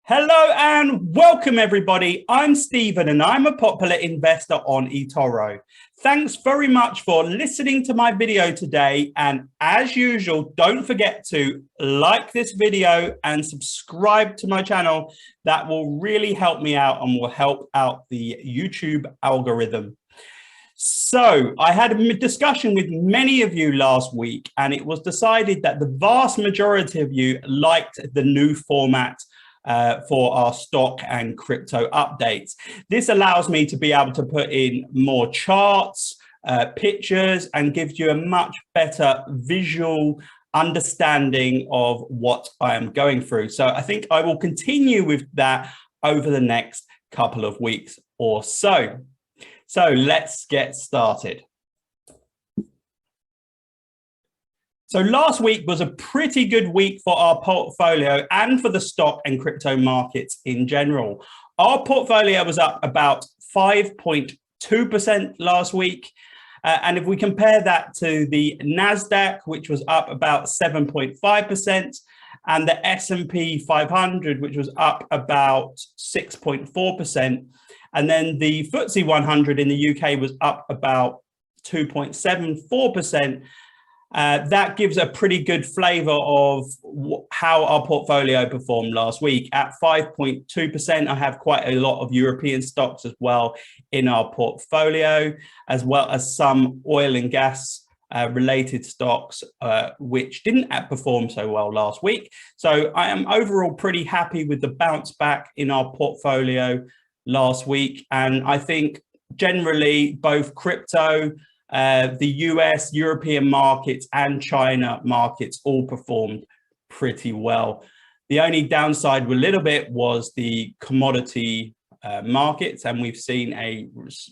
Hello and welcome everybody. I'm Stephen and I'm a popular investor on eToro. Thanks very much for listening to my video today. And as usual, don't forget to like this video and subscribe to my channel. That will really help me out and will help out the YouTube algorithm. So I had a discussion with many of you last week and it was decided that the vast majority of you liked the new format for our stock and crypto updates. This allows me to be able to put in more charts, pictures, and gives you a much better visual understanding of what I am going through. So I think I will continue with that over the next couple of weeks or so. So let's get started. So last week was a pretty good week for our portfolio and for the stock and crypto markets in general. Our portfolio was up about 5.2% last week. And if we compare that to the NASDAQ, which was up about 7.5%, and the S&P 500, which was up about 6.4%, and then the FTSE 100 in the UK was up about 2.74%. That gives a pretty good flavor of how our portfolio performed last week. At 5.2%, I have quite a lot of European stocks as well in our portfolio, as well as some oil and gas related stocks, which didn't perform so well last week. So I am overall pretty happy with the bounce back in our portfolio last week. And I think generally both crypto, the US, European markets and China markets all performed pretty well. The only downside a little bit was the commodity markets, and we've seen a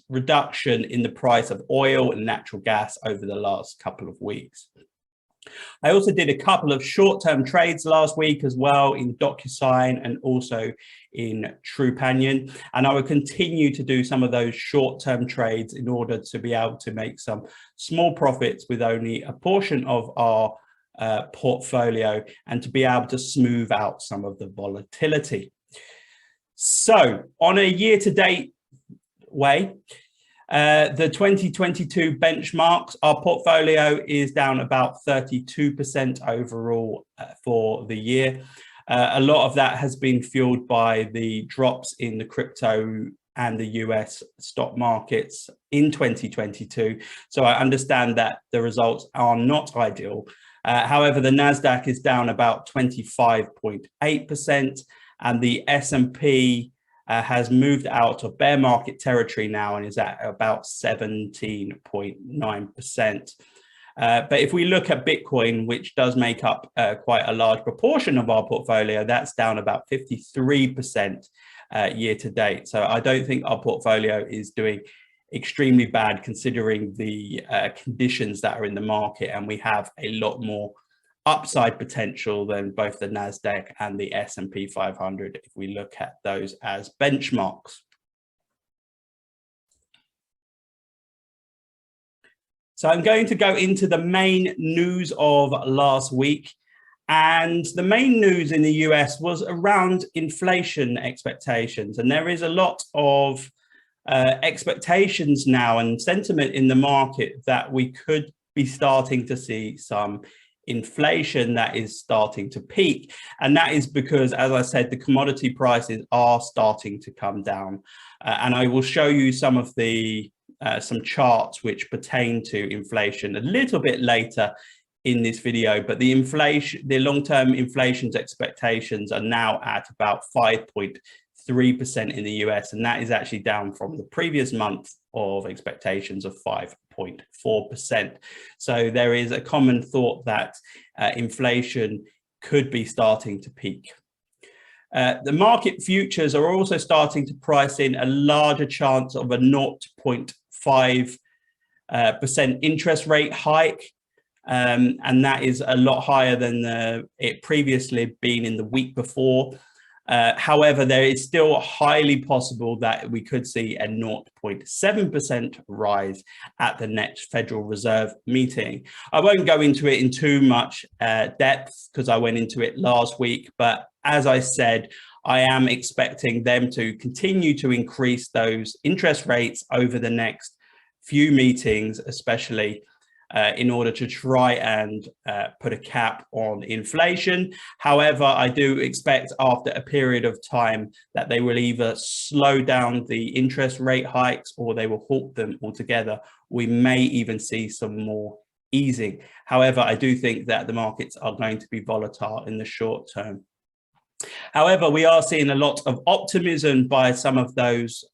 reduction in the price of oil and natural gas over the last couple of weeks. I also did a couple of short-term trades last week as well in 𝘃𝗶𝗀𝗃𝗀 and also in 𝘃𝗶𝗀𝗃𝗀. And I will continue to do some of those short-term trades in order to be able to make some small profits with only a portion of our portfolio and to be able to smooth out some of the volatility. So on a year-to-date way, the 2022 benchmarks, our portfolio is down about 32% overall for the year. A lot of that has been fueled by the drops in the crypto and the US stock markets in 2022. So I understand that the results are not ideal. However, the NASDAQ is down about 25.8% and the S&P has moved out of bear market territory now and is at about 17.9%. But if we look at Bitcoin, which does make up quite a large proportion of our portfolio, that's down about 53% year to date. So I don't think our portfolio is doing extremely bad considering the conditions that are in the market, and we have a lot more upside potential than both the NASDAQ and the S&P 500 if we look at those as benchmarks. So I'm going to go into the main news of last week. And the main news in the US was around inflation expectations. And there is a lot of expectations now and sentiment in the market that we could be starting to see some inflation that is starting to peak. And that is because, as I said, the commodity prices are starting to come down. And I will show you some of the some charts which pertain to inflation a little bit later in this video, but the long-term inflation's expectations are now at about 5.3% in the US, and that is actually down from the previous month of expectations of 5.4%. So there is a common thought that inflation could be starting to peak. The market futures are also starting to price in a larger chance of a 0.5% interest rate hike. And that is a lot higher than it previously been in the week before. However, there is still highly possible that we could see a 0.7% rise at the next Federal Reserve meeting. I won't go into it in too much depth because I went into it last week, but as I said, I am expecting them to continue to increase those interest rates over the next few meetings, especially in order to try and put a cap on inflation. However, I do expect after a period of time that they will either slow down the interest rate hikes or they will halt them altogether. We may even see some more easing. However, I do think that the markets are going to be volatile in the short term. However, we are seeing a lot of optimism by some of those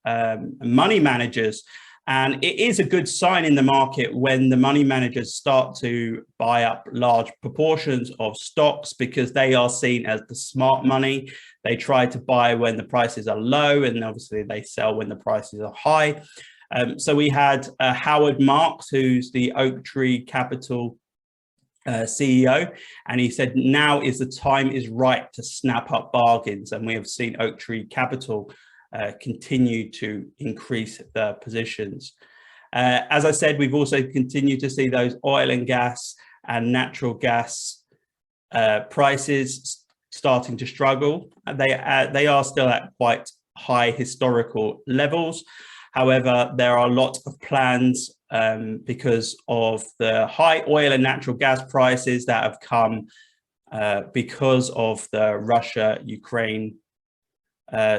money managers. And it is a good sign in the market when the money managers start to buy up large proportions of stocks, because they are seen as the smart money. They try to buy when the prices are low, and obviously they sell when the prices are high. So we had Howard Marks, who's the Oaktree Capital CEO, and he said now is the time is right to snap up bargains. And we have seen Oaktree Capital continue to increase the positions. As I said, we've also continued to see those oil and gas and natural gas prices starting to struggle. They are still at quite high historical levels. However, there are a lot of plans because of the high oil and natural gas prices that have come because of the Russia-Ukraine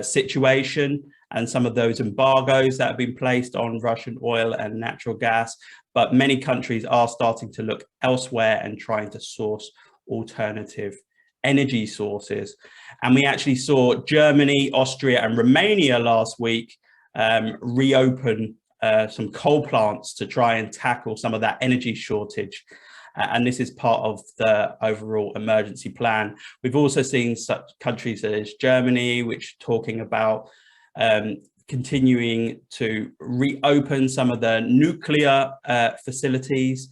situation and some of those embargoes that have been placed on Russian oil and natural gas. But many countries are starting to look elsewhere and trying to source alternative energy sources. And we actually saw Germany, Austria, and Romania last week reopen some coal plants to try and tackle some of that energy shortage. And this is part of the overall emergency plan. We've also seen such countries as Germany, which are talking about continuing to reopen some of the nuclear facilities.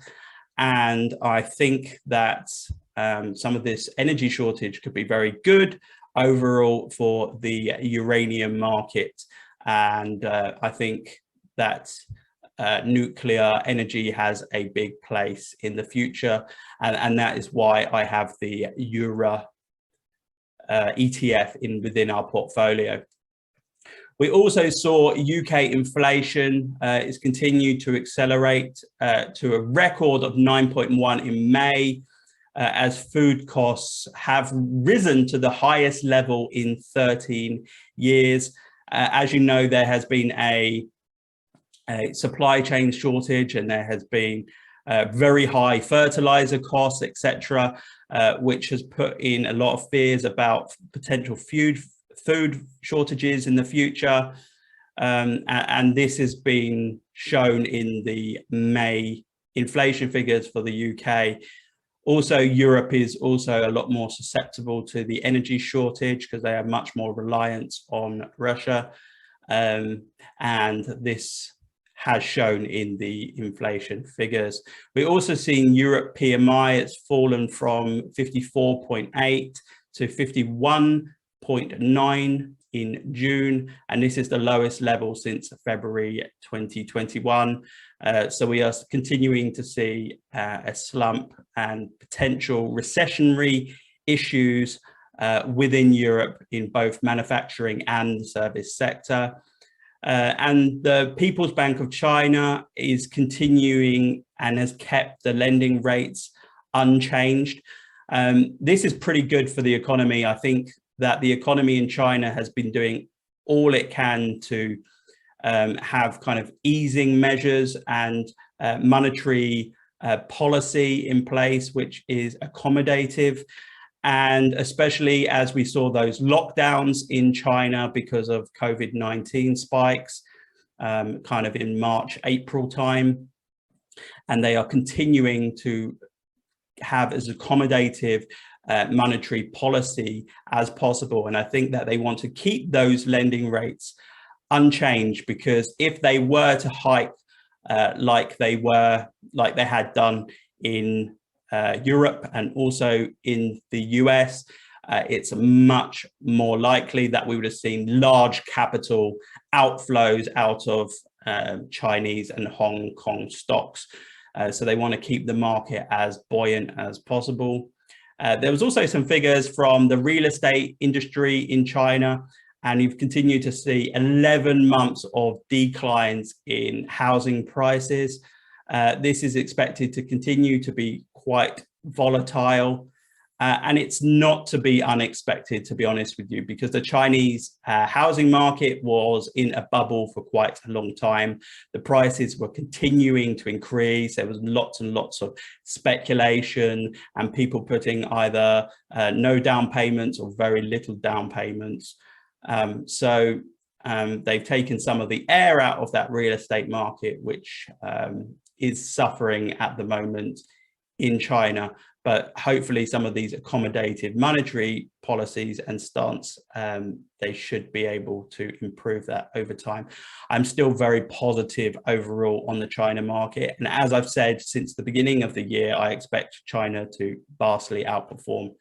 And I think that some of this energy shortage could be very good overall for the uranium market. And I think that nuclear energy has a big place in the future, and that is why I have the Euro ETF within our portfolio. We also saw UK inflation is continued to accelerate to a record of 9.1 in May, as food costs have risen to the highest level in 13 years. As you know, there has been a supply chain shortage, and there has been very high fertilizer costs, etc., which has put in a lot of fears about potential food shortages in the future. And this has been shown in the May inflation figures for the UK. Also, Europe is also a lot more susceptible to the energy shortage because they are much more reliant on Russia. And this has shown in the inflation figures. We're also seeing Europe PMI, it's fallen from 54.8 to 51.9 in June, and this is the lowest level since February 2021. So we are continuing to see a slump and potential recessionary issues within Europe in both manufacturing and the service sector. And the People's Bank of China is continuing and has kept the lending rates unchanged. This is pretty good for the economy. I think that the economy in China has been doing all it can to have kind of easing measures and monetary policy in place, which is accommodative. And especially as we saw those lockdowns in China because of COVID-19 spikes, kind of in March, April time, and they are continuing to have as accommodative monetary policy as possible. And I think that they want to keep those lending rates unchanged, because if they were to hike like they had done in Europe and also in the US, it's much more likely that we would have seen large capital outflows out of Chinese and Hong Kong stocks. So they want to keep the market as buoyant as possible. There was also some figures from the real estate industry in China, and you've continued to see 11 months of declines in housing prices. This is expected to continue to be quite volatile. And it's not to be unexpected, to be honest with you, because the Chinese housing market was in a bubble for quite a long time. The prices were continuing to increase. There was lots and lots of speculation and people putting either no down payments or very little down payments. So they've taken some of the air out of that real estate market, which is suffering at the moment in China. But hopefully some of these accommodative monetary policies and stance, they should be able to improve that over time. I'm still very positive overall on the China market. And as I've said, since the beginning of the year, I expect China to vastly outperform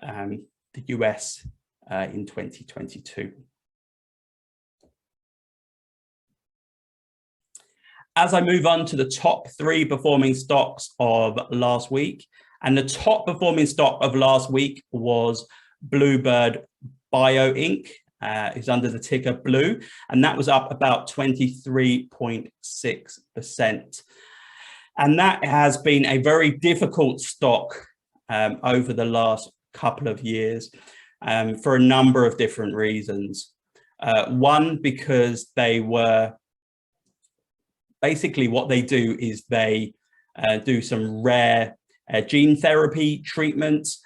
the US in 2022. As I move on to the top 3 performing stocks of last week, and the top performing stock of last week was Bluebird Bio Inc., who's under the ticker BLUE, and that was up about 23.6%. And that has been a very difficult stock over the last couple of years for a number of different reasons. One, because they were basically what they do is they do some rare gene therapy treatments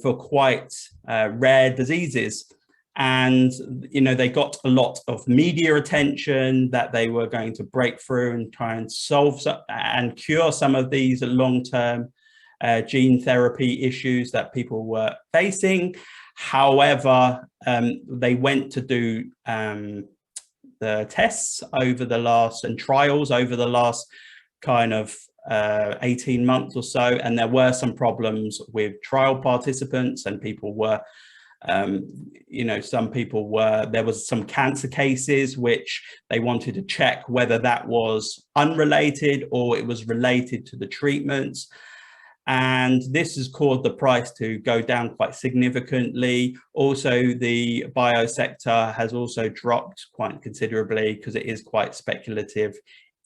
for quite rare diseases. And, you know, they got a lot of media attention that they were going to break through and try and solve and cure some of these long-term gene therapy issues that people were facing. However, they went to do the tests over the last and trials over the last kind of 18 months or so, and there were some problems with trial participants, and people were you know, some people were, there was some cancer cases which they wanted to check whether that was unrelated or it was related to the treatments. And this has caused the price to go down quite significantly. Also, the bio sector has also dropped quite considerably because it is quite speculative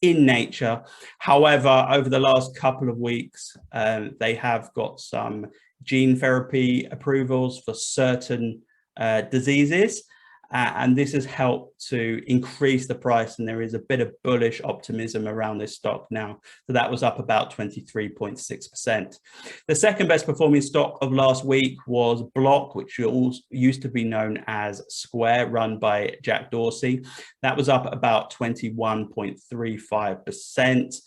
in nature. However, over the last couple of weeks, they have got some gene therapy approvals for certain diseases, and this has helped to increase the price, and there is a bit of bullish optimism around this stock now. So that was up about 23.6%. The second best performing stock of last week was Block, which used to be known as Square, run by Jack Dorsey. That was up about 21.35%.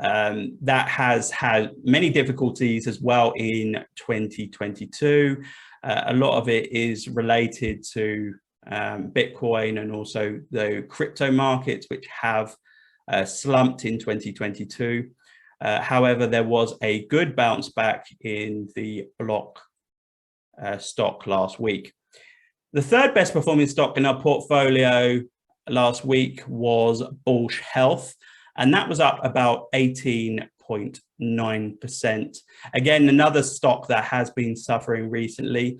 That has had many difficulties as well in 2022. A lot of it is related to Bitcoin and also the crypto markets, which have slumped in 2022. However, there was a good bounce back in the Block stock last week. The third best performing stock in our portfolio last week was Bausch Health, and that was up about 18.9%. Again, another stock that has been suffering recently.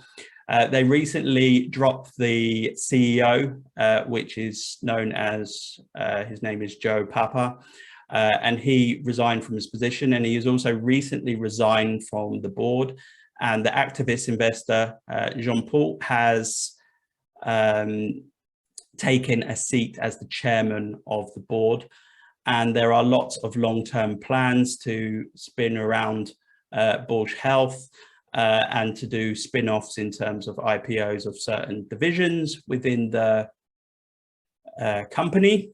They recently dropped the CEO, which is known as, his name is 𝘃𝗶𝗃𝗀𝗃, and he resigned from his position, and he has also recently resigned from the board. And the activist investor, Jean-Paul, has taken a seat as the chairman of the board. And there are lots of long-term plans to spin around Bausch Health, and to do spin-offs in terms of IPOs of certain divisions within the company.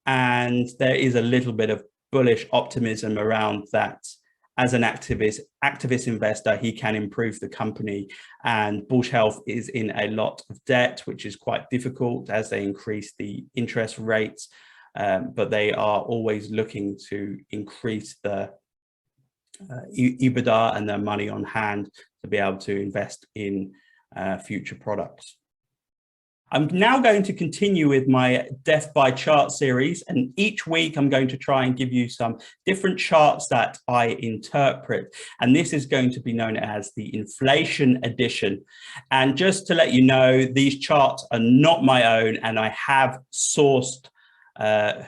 And there is a little bit of bullish optimism around that. As an activist investor, he can improve the company, and Bausch Health is in a lot of debt, which is quite difficult as they increase the interest rates, but they are always looking to increase the EBITDA and their money on hand to be able to invest in future products. I'm now going to continue with my Death by Chart series, and each week I'm going to try and give you some different charts that I interpret, and this is going to be known as the inflation edition. And just to let you know, these charts are not my own, and I have sourced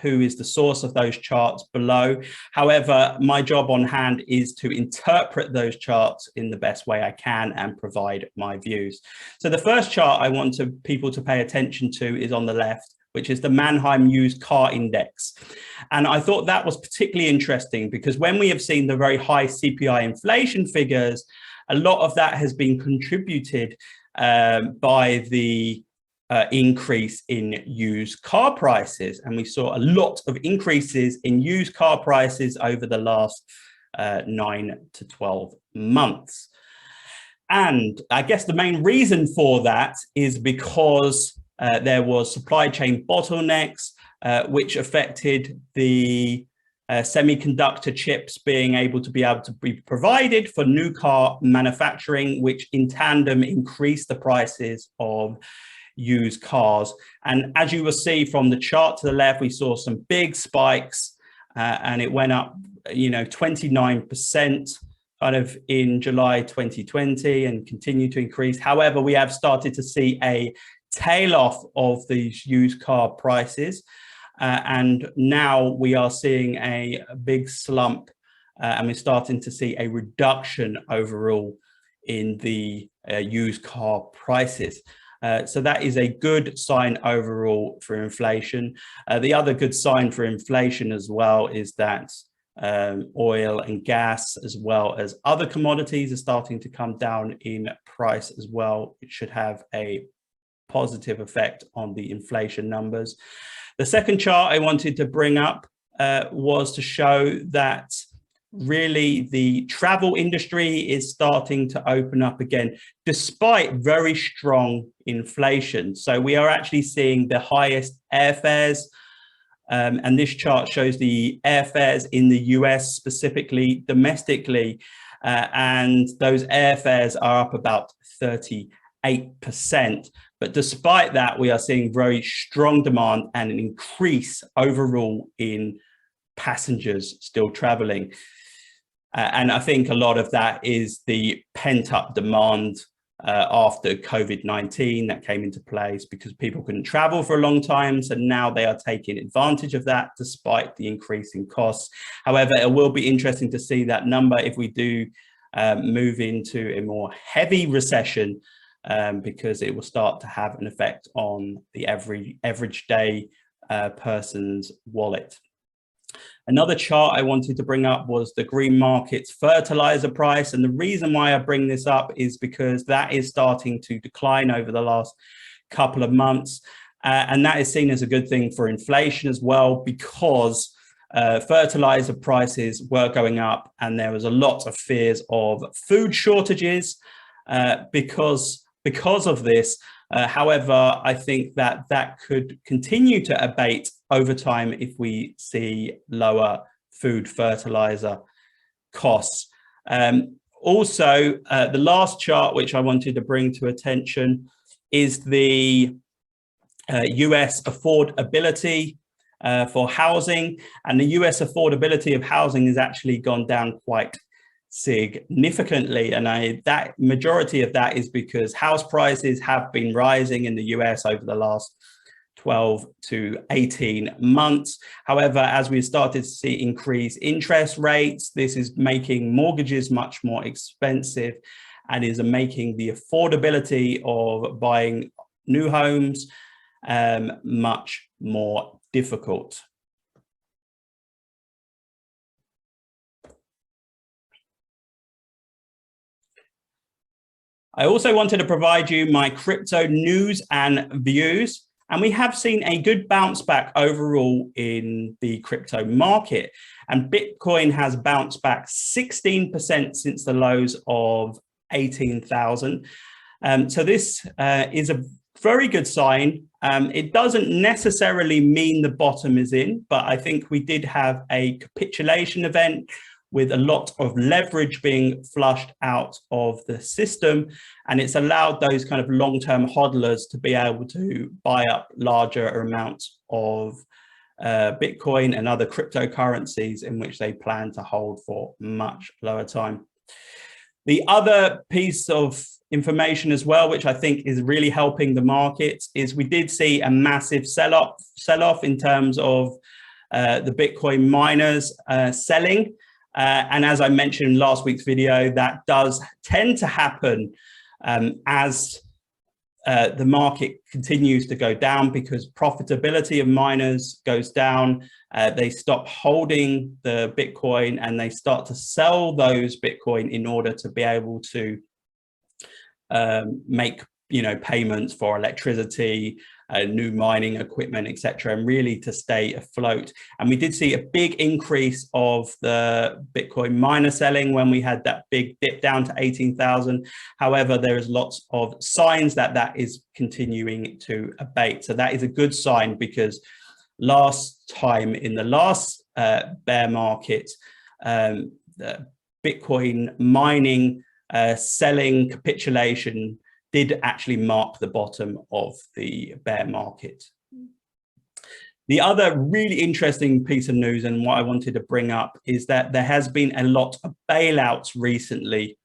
who is the source of those charts below. However, my job on hand is to interpret those charts in the best way I can and provide my views. So the first chart I want people to pay attention to is on the left, which is the Mannheim Used Car Index. And I thought that was particularly interesting because when we have seen the very high CPI inflation figures, a lot of that has been contributed by the increase in used car prices. And we saw a lot of increases in used car prices over the last 9 to 12 months. And I guess the main reason for that is because there was supply chain bottlenecks, which affected the semiconductor chips being able to be provided for new car manufacturing, which in tandem increased the prices of used cars. And as you will see from the chart to the left, we saw some big spikes and it went up, 29% kind of in July 2020 and continued to increase. However, we have started to see a tail off of these used car prices. And now we are seeing a big slump and we're starting to see a reduction overall in the used car prices. So that is a good sign overall for inflation. The other good sign for inflation as well is that oil and gas, as well as other commodities, are starting to come down in price as well, which should have a positive effect on the inflation numbers. The second chart I wanted to bring up was to show that really the travel industry is starting to open up again, despite very strong inflation. So we are actually seeing the highest airfares. And this chart shows the airfares in the US, specifically domestically. And those airfares are up about 38%. But despite that, we are seeing very strong demand and an increase overall in passengers still traveling. And I think a lot of that is the pent-up demand after COVID-19 that came into place because people couldn't travel for a long time. So now they are taking advantage of that despite the increase in costs. However, it will be interesting to see that number if we do move into a more heavy recession because it will start to have an effect on the average day person's wallet. Another chart I wanted to bring up was the green market's fertilizer price. And the reason why I bring this up is because that is starting to decline over the last couple of months. And that is seen as a good thing for inflation as well, because fertilizer prices were going up and there was a lot of fears of food shortages because of this. However, I think that that could continue to abate over time if we see lower food fertilizer costs. Also, the last chart which I wanted to bring to attention is the US affordability for housing. And the US affordability of housing has actually gone down quite significantly, and that majority of that is because house prices have been rising in the US over the last 12 to 18 months. However, as we started to see increased interest rates, this is making mortgages much more expensive and is making the affordability of buying new homes much more difficult. I also wanted to provide you my crypto news and views, and we have seen a good bounce back overall in the crypto market, and Bitcoin has bounced back 16% since the lows of 18,000. So this is a very good sign. It doesn't necessarily mean the bottom is in, but I think we did have a capitulation event with a lot of leverage being flushed out of the system. And it's allowed those kind of long-term hodlers to be able to buy up larger amounts of Bitcoin and other cryptocurrencies in which they plan to hold for much lower time. The other piece of information as well, which I think is really helping the markets, is we did see a massive sell-off in terms of the Bitcoin miners selling. And as I mentioned in last week's video, that does tend to happen as the market continues to go down, because profitability of miners goes down. They stop holding the Bitcoin and they start to sell those Bitcoin in order to be able to make, payments for electricity, new mining equipment, etc., and really to stay afloat. And we did see a big increase of the Bitcoin miner selling when we had that big dip down to 18,000. However, there is lots of signs that that is continuing to abate. So that is a good sign, because last time in the last bear market, the Bitcoin mining selling capitulation did actually mark the bottom of the bear market. The other really interesting piece of news, and what I wanted to bring up, is that there has been a lot of bailouts recently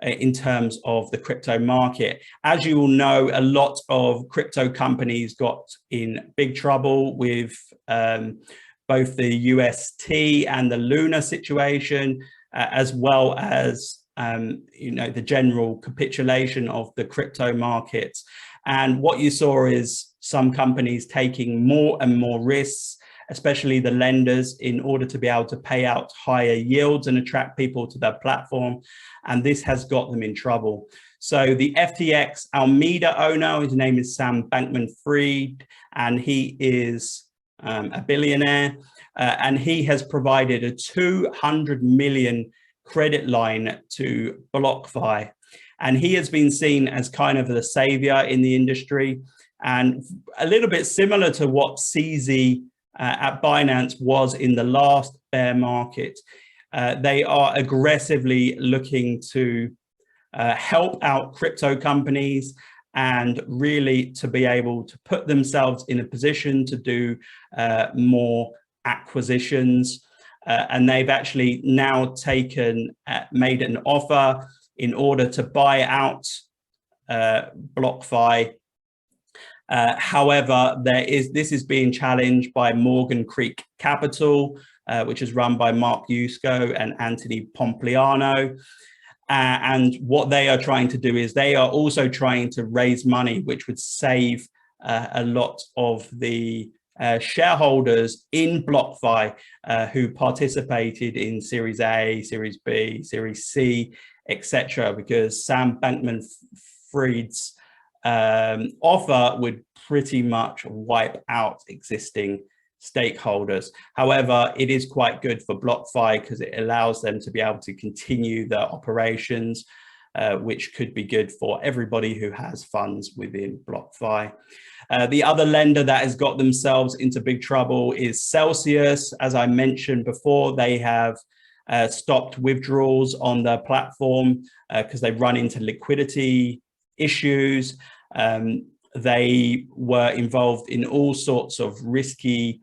in terms of the crypto market. As you all know, a lot of crypto companies got in big trouble with both the UST and the Luna situation, as well as the general capitulation of the crypto markets. And what you saw is some companies taking more and more risks, especially the lenders, in order to be able to pay out higher yields and attract people to their platform. And this has got them in trouble. So the FTX Alameda owner, his name is Sam Bankman-Fried, and he is a billionaire, and he has provided a 200 million credit line to BlockFi, and he has been seen as kind of the savior in the industry, and a little bit similar to what 𝘃𝗶𝗀𝗃𝗀𝗀 at Binance was in the last bear market. They are aggressively looking to help out crypto companies and really to be able to put themselves in a position to do more acquisitions. And they've actually now made an offer in order to buy out BlockFi. However, this is being challenged by Morgan Creek Capital, which is run by Mark Yusko and Anthony Pompliano. And what they are trying to do is they are also trying to raise money, which would save a lot of the shareholders in BlockFi who participated in Series A, Series B, Series C, etc., because Sam Bankman-Fried's offer would pretty much wipe out existing stakeholders. However, it is quite good for BlockFi because it allows them to be able to continue their operations, which could be good for everybody who has funds within BlockFi. The other lender that has got themselves into big trouble is Celsius. As I mentioned before, they have stopped withdrawals on their platform because they run into liquidity issues. They were involved in all sorts of risky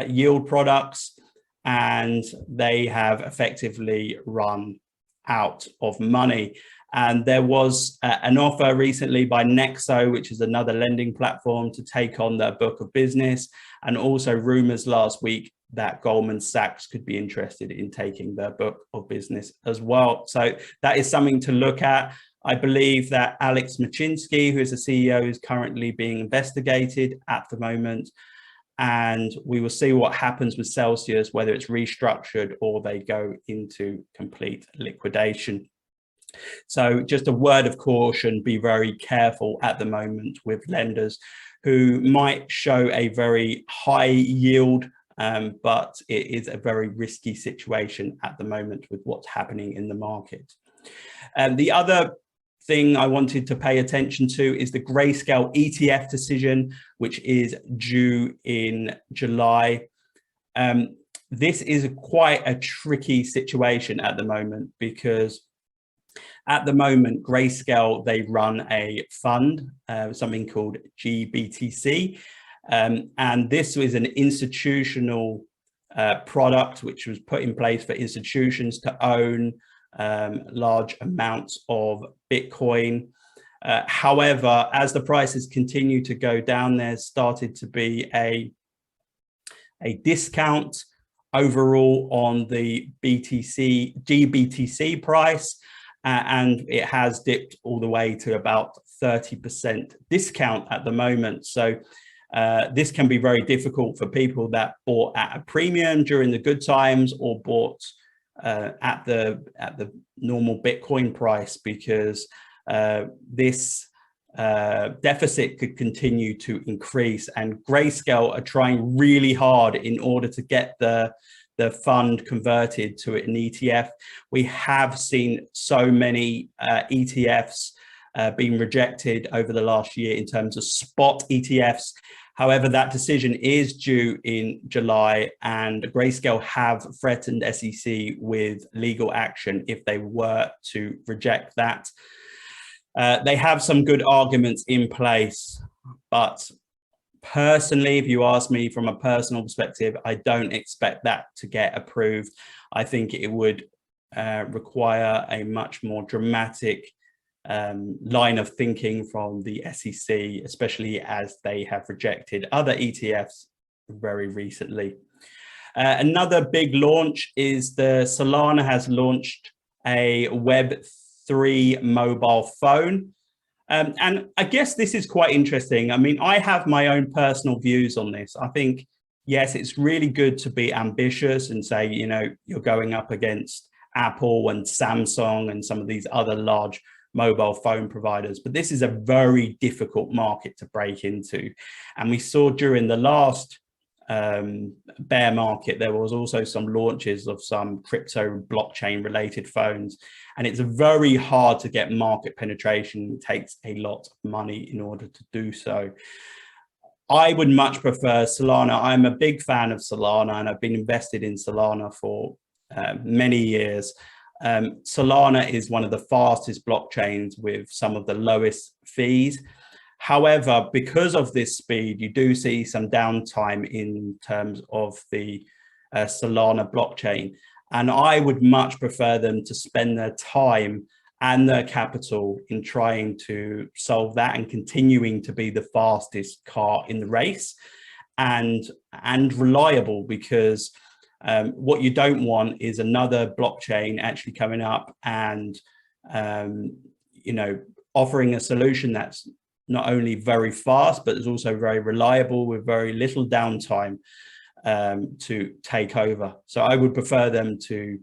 yield products, and they have effectively run out of money. And there was an offer recently by Nexo, which is another lending platform, to take on their book of business, and also rumors last week that Goldman Sachs could be interested in taking their book of business as well. So that is something to look at. I believe that Alex Machinsky, who is the CEO, is currently being investigated at the moment. And we will see what happens with Celsius, whether it's restructured or they go into complete liquidation. So just a word of caution, be very careful at the moment with lenders who might show a very high yield, but it is a very risky situation at the moment with what's happening in the market. The other thing I wanted to pay attention to is the Grayscale ETF decision, which is due in July. this is quite a tricky situation at the moment, because at the moment, Grayscale, they run a fund, something called 𝘃𝗶𝗱𝗲𝗃. And this was an institutional product which was put in place for institutions to own large amounts of Bitcoin. However, as the prices continue to go down, there's started to be a discount overall on the 𝘃𝗶𝗱𝗲𝗃 price, and it has dipped all the way to about 30% discount at the moment. So this can be very difficult for people that bought at a premium during the good times, or bought at the normal Bitcoin price, because this deficit could continue to increase, and Grayscale are trying really hard in order to get the fund converted to an ETF. We have seen so many ETFs being rejected over the last year in terms of spot ETFs. However, that decision is due in July, and Grayscale have threatened SEC with legal action if they were to reject that. They have some good arguments in place, but personally, if you ask me from a personal perspective, I don't expect that to get approved. I think it would require a much more dramatic line of thinking from the SEC, especially as they have rejected other ETFs very recently. Another big launch is Solana has launched a Web3 mobile phone. And I guess this is quite interesting. I mean, I have my own personal views on this. I think, yes, it's really good to be ambitious and say, you know, you're going up against Apple and Samsung and some of these other large mobile phone providers, but this is a very difficult market to break into. And we saw during the last bear market, there was also some launches of some crypto blockchain related phones, and it's very hard to get market penetration. It takes a lot of money in order to do so. I would much prefer Solana. I'm a big fan of Solana, and I've been invested in Solana for many years. Solana is one of the fastest blockchains with some of the lowest fees. However, because of this speed, you do see some downtime in terms of the Solana blockchain. And I would much prefer them to spend their time and their capital in trying to solve that and continuing to be the fastest car in the race and reliable, because what you don't want is another blockchain actually coming up and you know, offering a solution that's not only very fast, but is also very reliable with very little downtime to take over. So I would prefer them to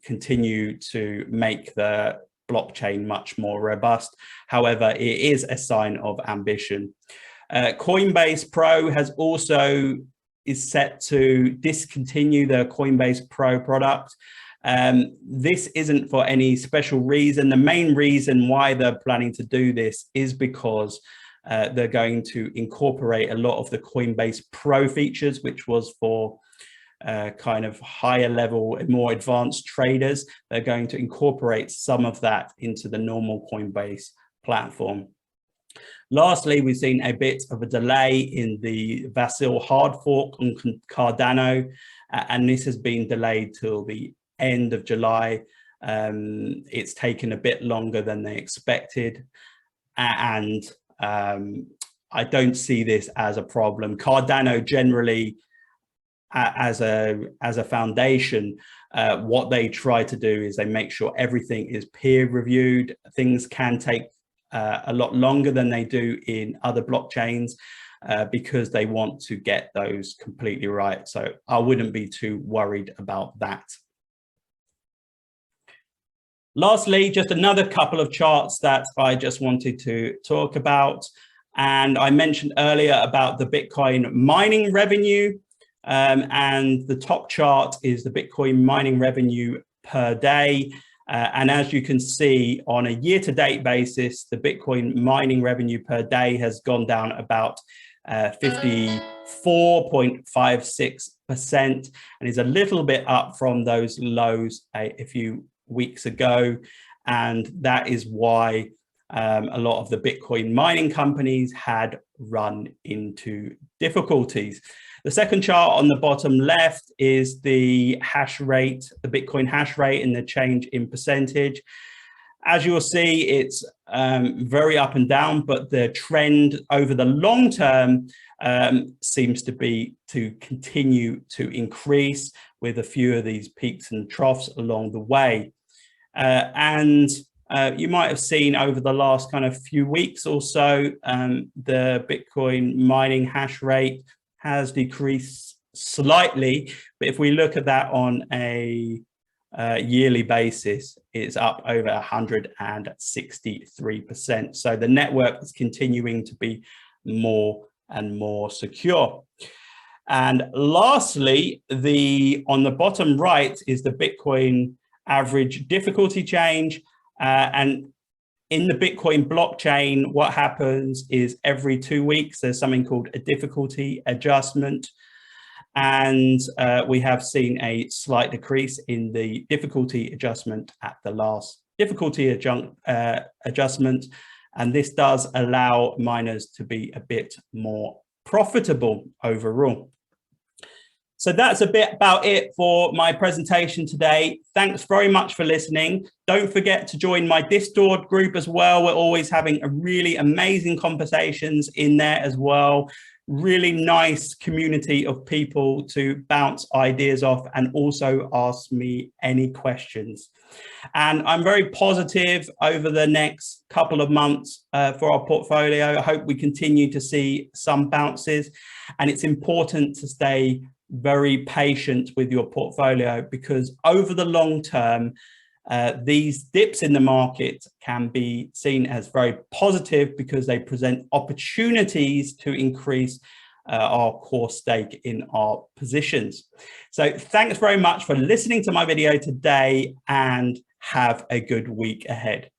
continue to make the blockchain much more robust. However, it is a sign of ambition. Coinbase Pro is set to discontinue the Coinbase Pro product. This isn't for any special reason. The main reason why they're planning to do this is because they're going to incorporate a lot of the Coinbase Pro features, which was for kind of higher level and more advanced traders. They're going to incorporate some of that into the normal Coinbase platform. Lastly, we've seen a bit of a delay in the Vasil hard fork on Cardano, and this has been delayed till the end of July. It's taken a bit longer than they expected, and I don't see this as a problem. Cardano generally, as a foundation, what they try to do is they make sure everything is peer reviewed. Things can take a lot longer than they do in other blockchains because they want to get those completely right. So I wouldn't be too worried about that. Lastly, just another couple of charts that I just wanted to talk about. And I mentioned earlier about the Bitcoin mining revenue. And the top chart is the Bitcoin mining revenue per day. And as you can see, on a year-to-date basis, the Bitcoin mining revenue per day has gone down about 54.56%. and is a little bit up from those lows a few weeks ago. And that is why a lot of the Bitcoin mining companies had run into difficulties. The second chart on the bottom left is the hash rate, the Bitcoin hash rate, and the change in percentage. As you'll see, it's very up and down, but the trend over the long term seems to be to continue to increase with a few of these peaks and troughs along the way. You might have seen over the last kind of few weeks or so, the Bitcoin mining hash rate has decreased slightly. But if we look at that on a yearly basis, it's up over 163%. So the network is continuing to be more and more secure. And lastly, on the bottom right is the Bitcoin average difficulty change. And in the Bitcoin blockchain, what happens is every 2 weeks, there's something called a difficulty adjustment. And we have seen a slight decrease in the difficulty adjustment at the last difficulty adjustment. And this does allow miners to be a bit more profitable overall. So that's a bit about it for my presentation today. Thanks very much for listening. Don't forget to join my Discord group as well. We're always having a really amazing conversations in there as well. Really nice community of people to bounce ideas off and also ask me any questions. And I'm very positive over the next couple of months for our portfolio. I hope we continue to see some bounces, and it's important to stay very patient with your portfolio, because over the long term, these dips in the market can be seen as very positive because they present opportunities to increase our core stake in our positions. So thanks very much for listening to my video today, and have a good week ahead.